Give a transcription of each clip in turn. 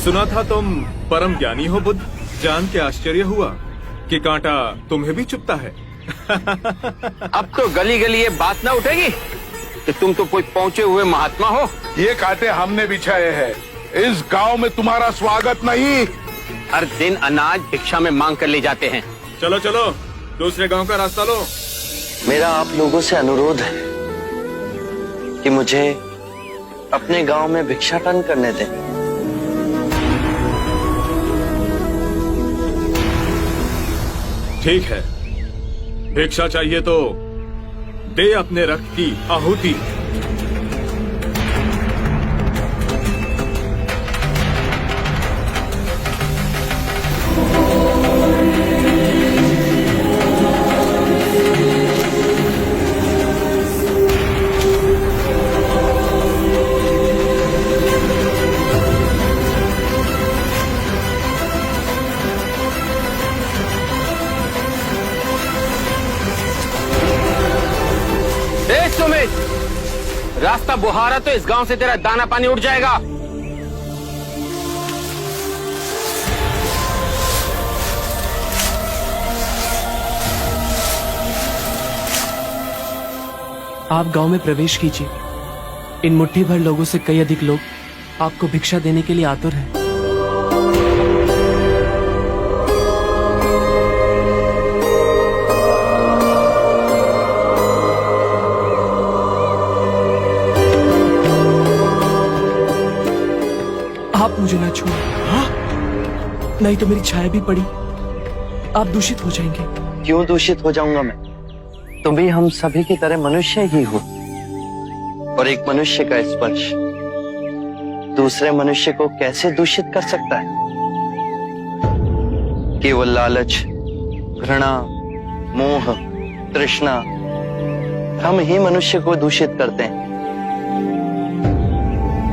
सुना था तुम परम ज्ञानी हो बुद्ध। जान के आश्चर्य हुआ कि कांटा तुम्हें भी चुभता है। अब तो गली गली ये बात ना उठेगी कि तुम तो कोई पहुंचे हुए महात्मा हो। ये कांटे हमने बिछाए हैं। इस गांव में तुम्हारा स्वागत नहीं। हर दिन अनाज भिक्षा में मांग कर ले जाते हैं। चलो चलो दूसरे गांव का रास्ता लो। मेरा आप लोगों से अनुरोध है कि मुझे अपने गांव में भिक्षाटन करने दें। ठीक है, भिक्षा चाहिए तो दे अपने रक्त की आहुति। रास्ता बुहारा तो इस गांव से तेरा दाना पानी उठ जाएगा। आप गांव में प्रवेश कीजिए। इन मुट्ठी भर लोगों से कई अधिक लोग आपको भिक्षा देने के लिए आतुर हैं। आप मुझे ना छुए। हाँ? नहीं तो मेरी छाया भी पड़ी आप दूषित हो जाएंगे। क्यों दूषित हो जाऊंगा मैं? तुम भी हम सभी की तरह मनुष्य ही हो, और एक मनुष्य का स्पर्श दूसरे मनुष्य को कैसे दूषित कर सकता है? केवल लालच, घृणा, मोह, तृष्णा हम ही मनुष्य को दूषित करते हैं।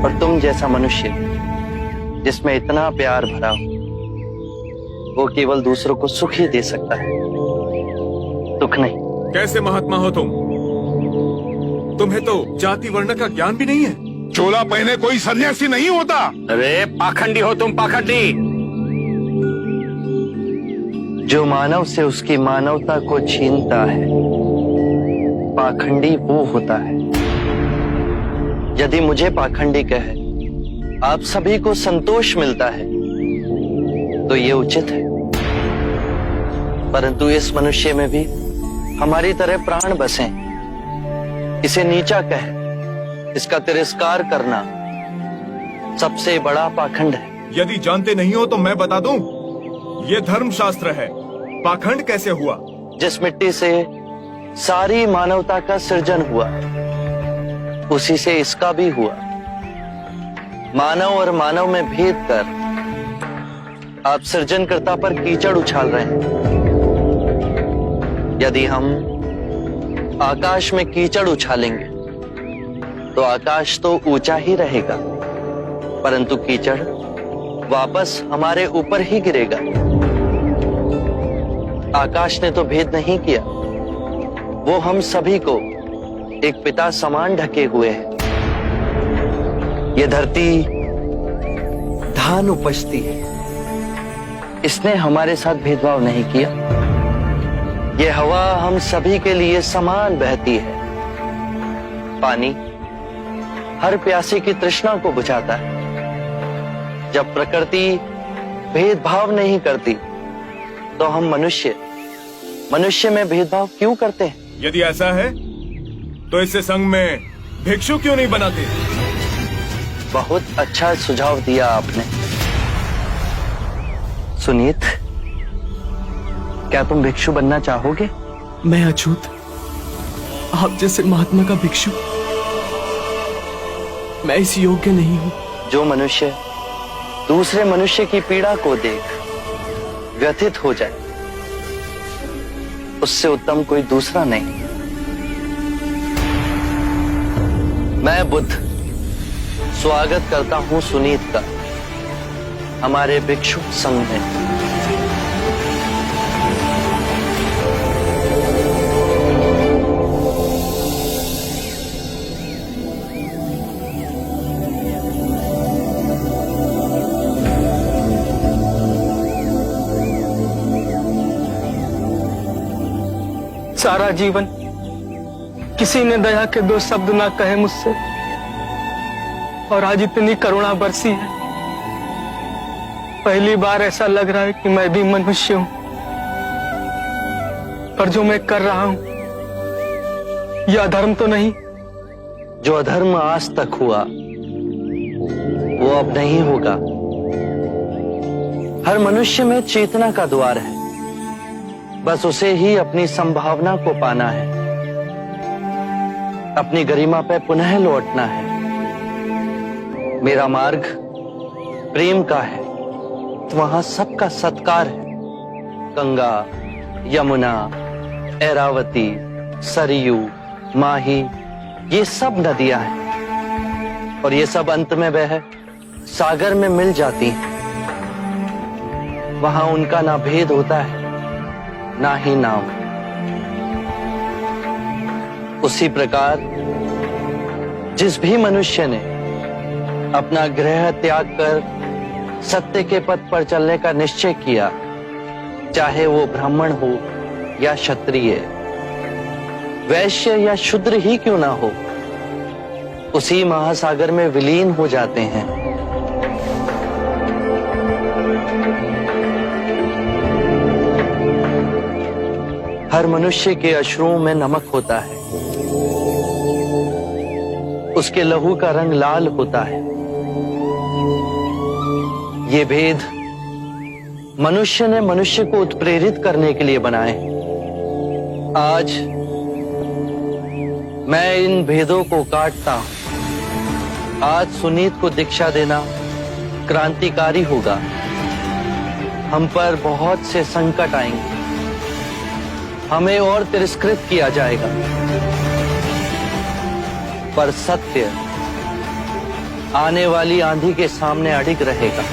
और तुम जैसा मनुष्य जिसमें इतना प्यार भरा हो, वो केवल दूसरों को सुख ही दे सकता है, दुख नहीं। कैसे महात्मा हो तुम? तुम्हें तो जाति वर्ण का ज्ञान भी नहीं है। चोला पहने कोई सन्यासी नहीं होता। अरे पाखंडी हो तुम, पाखंडी। जो मानव से उसकी मानवता को छीनता है, पाखंडी वो होता है। यदि मुझे पाखंडी कहे आप सभी को संतोष मिलता है तो ये उचित है, परंतु इस मनुष्य में भी हमारी तरह प्राण बसे। इसे नीचा कहे, इसका तिरस्कार करना सबसे बड़ा पाखंड है। यदि जानते नहीं हो तो मैं बता दूं, ये धर्मशास्त्र है। पाखंड कैसे हुआ? जिस मिट्टी से सारी मानवता का सृजन हुआ, उसी से इसका भी हुआ। मानव और मानव में भेद कर आप सृजनकर्ता पर कीचड़ उछाल रहे हैं। यदि हम आकाश में कीचड़ उछालेंगे तो आकाश तो ऊंचा ही रहेगा, परंतु कीचड़ वापस हमारे ऊपर ही गिरेगा। आकाश ने तो भेद नहीं किया, वो हम सभी को एक पिता समान ढके हुए है। ये धरती धान उपजती है, इसने हमारे साथ भेदभाव नहीं किया। ये हवा हम सभी के लिए समान बहती है। पानी हर प्यासे की तृष्णा को बुझाता है। जब प्रकृति भेदभाव नहीं करती तो हम मनुष्य में भेदभाव क्यों करते हैं? यदि ऐसा है तो इससे संघ में भिक्षु क्यों नहीं बनाते? बहुत अच्छा सुझाव दिया आपने। सुनीत, क्या तुम भिक्षु बनना चाहोगे? मैं अछूत, आप जैसे महात्मा का भिक्षु मैं इस योग्य नहीं हूं। जो मनुष्य दूसरे मनुष्य की पीड़ा को देख व्यथित हो जाए, उससे उत्तम कोई दूसरा नहीं। मैं बुद्ध स्वागत करता हूं सुनीत का हमारे भिक्षु संघ में। सारा जीवन किसी ने दया के 2 शब्द ना कहे मुझसे, और आज इतनी करुणा बरसी है। पहली बार ऐसा लग रहा है कि मैं भी मनुष्य हूं, पर जो मैं कर रहा हूं यह अधर्म तो नहीं? जो अधर्म आज तक हुआ वो अब नहीं होगा। हर मनुष्य में चेतना का द्वार है, बस उसे ही अपनी संभावना को पाना है, अपनी गरिमा पे पुनः लौटना है। मेरा मार्ग प्रेम का है, वहां सबका सत्कार है। गंगा, यमुना, ऐरावती, सरयू, माही, ये सब नदियां हैं, और ये सब अंत में वह सागर में मिल जाती हैं। वहां उनका ना भेद होता है, ना ही नाम। उसी प्रकार जिस भी मनुष्य ने अपना गृह त्याग कर सत्य के पथ पर चलने का निश्चय किया, चाहे वो ब्राह्मण हो या क्षत्रिय, वैश्य या शूद्र ही क्यों ना हो, उसी महासागर में विलीन हो जाते हैं। हर मनुष्य के अश्रुओं में नमक होता है, उसके लहू का रंग लाल होता है। ये भेद मनुष्य ने मनुष्य को उत्प्रेरित करने के लिए बनाए। आज मैं इन भेदों को काटता हूं। आज सुनीत को दीक्षा देना क्रांतिकारी होगा। हम पर बहुत से संकट आएंगे, हमें और तिरस्कृत किया जाएगा, पर सत्य आने वाली आंधी के सामने अडिग रहेगा।